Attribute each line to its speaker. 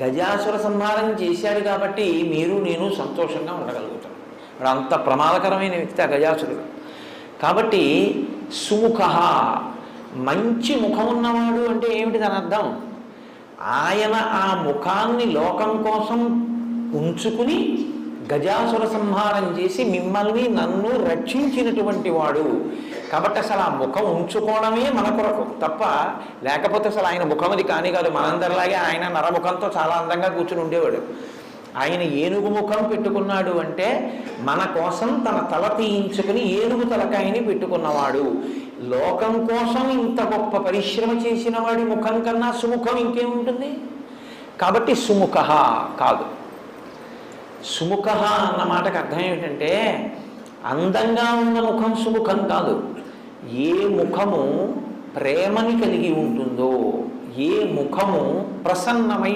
Speaker 1: గజాసుర సంహారం చేశాడు కాబట్టి మీరు నేను సంతోషంగా ఉండగలుగుతాం. వాడు అంత ప్రమాదకరమైన వ్యక్తి ఆ గజాసురుడు. కాబట్టి సుముఖ, మంచి ముఖం ఉన్నవాడు అంటే ఏమిటి దాని అర్థం? ఆయన ఆ ముఖాన్ని లోకం కోసం ఉంచుకుని గజాసుర సంహారం చేసి మిమ్మల్ని నన్ను రక్షించినటువంటి వాడు. కాబట్టి అసలు ఆ ముఖం ఉంచుకోవడమే మన కొరకు తప్ప, లేకపోతే అసలు ఆయన ముఖం అది కానీ కాదు. మనందరిలాగే ఆయన నరముఖంతో చాలా అందంగా కూర్చుని ఉండేవాడు. ఆయన ఏనుగు ముఖం పెట్టుకున్నాడు అంటే మన కోసం తన తల తీయించుకుని ఏనుగు తలకాయని పెట్టుకున్నవాడు. లోకం కోసం ఇంత గొప్ప పరిశ్రమ చేసిన వాడి ముఖం కన్నా సుముఖం ఇంకేముంటుంది? కాబట్టి సుముఖ కాదు. సుముఖ అన్న మాటకు అర్థం ఏమిటంటే అందంగా ఉన్న ముఖం సుముఖం కాదు. ఏ ముఖము ప్రేమని కలిగి ఉంటుందో, ఏ ముఖము ప్రసన్నమై